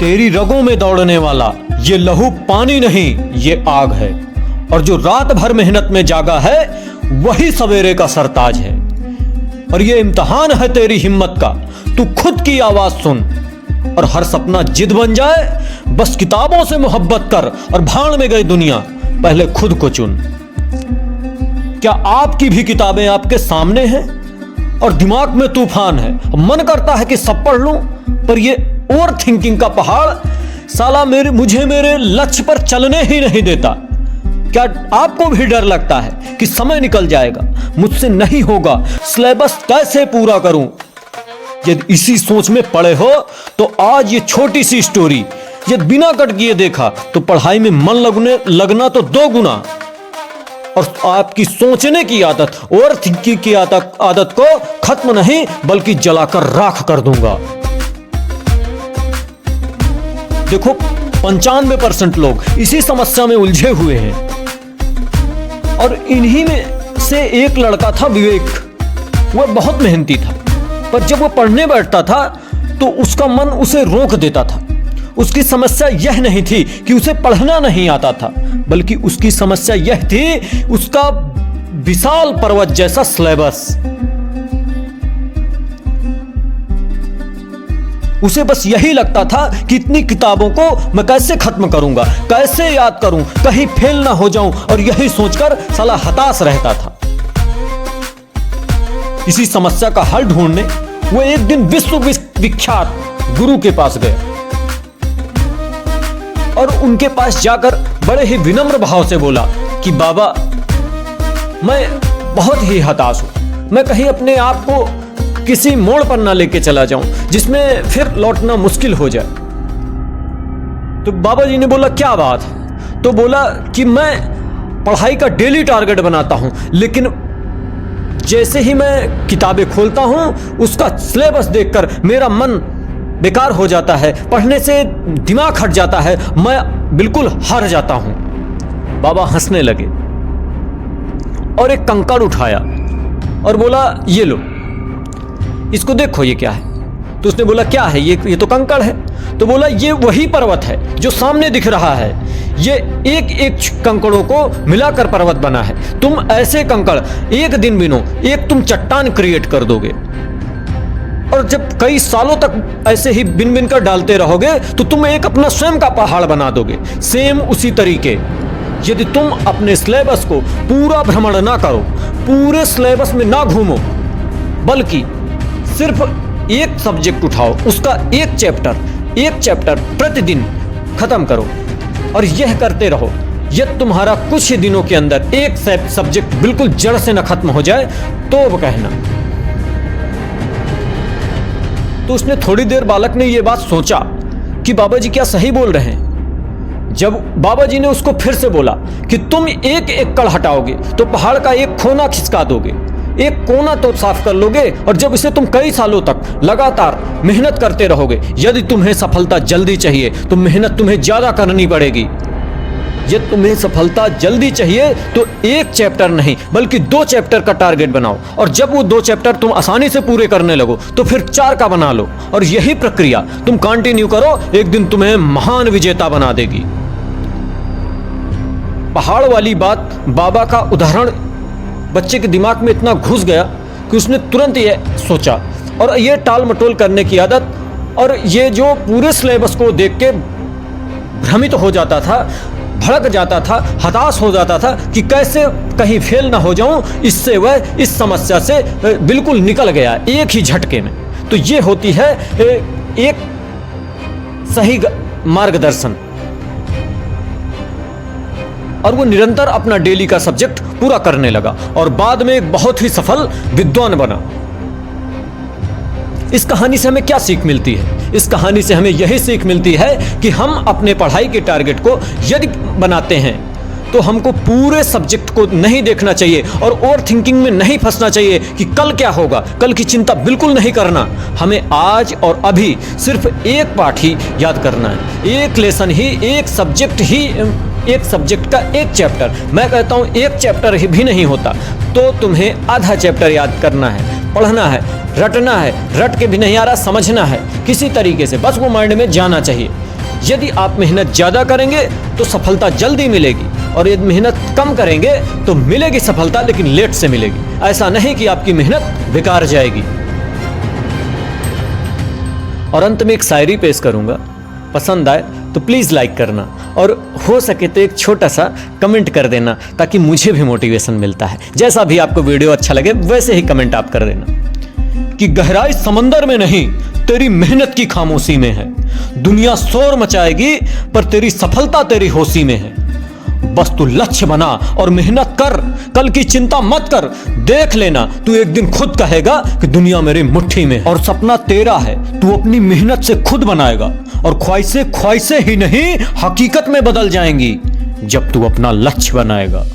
तेरी रगों में दौड़ने वाला ये लहू पानी नहीं, ये आग है। और जो रात भर मेहनत में जागा है वही सवेरे का सरताज है। और ये इम्तिहान है तेरी हिम्मत का, तू खुद की आवाज सुन। और हर सपना जिद बन जाए, बस किताबों से मोहब्बत कर और भाड़ में गई दुनिया, पहले खुद को चुन। क्या आपकी भी किताबें आपके सामने हैं और दिमाग में तूफान है? मन करता है कि सब पढ़ लूं, पर ये ओवर थिंकिंग का पहाड़ साला मुझे मेरे लक्ष्य पर चलने ही नहीं देता। क्या आपको भी डर लगता है कि समय निकल जाएगा, मुझसे नहीं होगा, सिलेबस कैसे पूरा करूं? यदि इसी सोच में पड़े हो तो आज ये छोटी सी स्टोरी यदि बिना कट किए देखा तो पढ़ाई में मन लगना तो 2 गुना। और आपकी सोचने की आदत, ओवर थिंकिंग की आदत को खत्म नहीं बल्कि जलाकर राख कर दूंगा। देखो 95% लोग इसी समस्या में उलझे हुए हैं। और इन्हीं में से एक लड़का था विवेक, वह बहुत मेहनती था, पर जब वो पढ़ने बैठता था तो उसका मन उसे रोक देता था। उसकी समस्या यह नहीं थी कि उसे पढ़ना नहीं आता था, बल्कि उसकी समस्या यह थी उसका विशाल पर्वत जैसा सिलेबस। उसे बस यही लगता था कि इतनी किताबों को मैं कैसे खत्म करूंगा, कैसे याद करूं, कहीं फेल ना हो जाऊं, और यही सोचकर साला हताश रहता था। इसी समस्या का हल ढूंढने वो एक दिन विश्व विख्यात गुरु के पास गया और उनके पास जाकर बड़े ही विनम्र भाव से बोला कि बाबा, मैं बहुत ही हताश हूं, मैं कहीं अपने आप को किसी मोड़ पर ना लेके चला जाऊं जिसमें फिर लौटना मुश्किल हो जाए। तो बाबा जी ने बोला क्या बात है? तो बोला कि मैं पढ़ाई का डेली टारगेट बनाता हूं, लेकिन जैसे ही मैं किताबें खोलता हूं उसका सिलेबस देखकर मेरा मन बेकार हो जाता है, पढ़ने से दिमाग हट जाता है, मैं बिल्कुल हार जाता हूं। बाबा हंसने लगे और एक कंकड़ उठाया और बोला ये लो, इसको देखो ये क्या है। तो उसने बोला क्या है? ये तो कंकड़ है। तो बोला ये वही पर्वत है जो सामने दिख रहा है, ये एक एक कंकड़ों को मिलाकर पर्वत बना है। तुम ऐसे कंकड़ एक दिन बिनो, एक तुम चट्टान क्रिएट कर दोगे। और जब कई सालों तक ऐसे ही बिन बिन कर डालते रहोगे तो तुम एक अपना स्वयं का पहाड़ बना दोगे। सेम उसी तरीके यदि तुम अपने सिलेबस को पूरा भ्रमण ना करो, पूरे सिलेबस में ना घूमो, बल्कि सिर्फ एक सब्जेक्ट उठाओ, उसका एक चैप्टर प्रतिदिन खत्म करो और यह करते रहो, यदि तुम्हारा कुछ ही दिनों के अंदर एक सब्जेक्ट बिल्कुल जड़ से न खत्म हो जाए तो वो कहना। तो उसने थोड़ी देर बालक ने यह बात सोचा कि बाबा जी क्या सही बोल रहे हैं। जब बाबा जी ने उसको फिर से बोला कि तुम एक एक कड़ हटाओगे तो पहाड़ का एक कोना खिसका दोगे, एक कोना तो साफ कर लोगे। और जब इसे तुम कई सालों तक लगातार मेहनत करते रहोगे, यदि तुम्हें सफलता जल्दी चाहिए तो मेहनत तुम्हें ज्यादा करनी पड़ेगी। यदि तुम्हें सफलता जल्दी चाहिए तो एक चैप्टर नहीं बल्कि 2 चैप्टर का टारगेट बनाओ, और जब वो 2 चैप्टर तुम आसानी से पूरे करने लगो तो फिर 4 का बना लो, और यही प्रक्रिया तुम कंटिन्यू करो, एक दिन तुम्हें महान विजेता बना देगी। पहाड़ वाली बात, बाबा का उदाहरण बच्चे के दिमाग में इतना घुस गया कि उसने तुरंत ये सोचा, और ये टाल मटोल करने की आदत और ये जो पूरे सिलेबस को देख के भ्रमित हो जाता था, भड़क जाता था, हताश हो जाता था कि कैसे कहीं फेल ना हो जाऊं, इससे वह इस समस्या से बिल्कुल निकल गया एक ही झटके में। तो ये होती है एक सही मार्गदर्शन, और वो निरंतर अपना डेली का सब्जेक्ट पूरा करने लगा और बाद में एक बहुत ही सफल विद्वान बना। इस कहानी से हमें क्या सीख मिलती है? इस कहानी से हमें यही सीख मिलती है कि हम अपने पढ़ाई के टारगेट को यदि बनाते हैं तो हमको पूरे सब्जेक्ट को नहीं देखना चाहिए और ओवर थिंकिंग में नहीं फंसना चाहिए कि कल क्या होगा। कल की चिंता बिल्कुल नहीं करना, हमें आज और अभी सिर्फ एक पाठ ही याद करना है, एक लेसन ही, एक सब्जेक्ट ही, एक सब्जेक्ट का एक चैप्टर। मैं कहता हूँ एक चैप्टर ही भी नहीं होता तो तुम्हें आधा चैप्टर याद करना है, पढ़ना है, रटना है, रट के भी नहीं आ रहा, समझना है किसी तरीके से, बस वो माइंड में जाना चाहिए। यदि आप मेहनत ज्यादा करेंगे तो सफलता जल्दी मिलेगी, और यदि मेहनत कम करेंगे तो मिलेगी सफलता, लेकिन लेट से मिलेगी। ऐसा नहीं कि आपकी मेहनत बेकार जाएगी। और अंत में एक शायरी पेश करूंगा, पसंद आए तो प्लीज लाइक करना, और हो सके तो एक छोटा सा कमेंट कर देना, ताकि मुझे भी मोटिवेशन मिलता है। जैसा भी आपको वीडियो अच्छा लगे वैसे ही कमेंट आप कर देना कि गहराई समंदर में नहीं, तेरी मेहनत की खामोशी में है। दुनिया शोर मचाएगी पर तेरी सफलता तेरी होशी में है। बस तू लक्ष्य बना और मेहनत कर, कल की चिंता मत कर। देख लेना तू एक दिन खुद कहेगा कि दुनिया मेरी मुट्ठी में है। और सपना तेरा है, तू अपनी मेहनत से खुद बनाएगा, और ख्वाहिशें ख्वाहिशें ही नहीं हकीकत में बदल जाएंगी जब तू अपना लक्ष्य बनाएगा।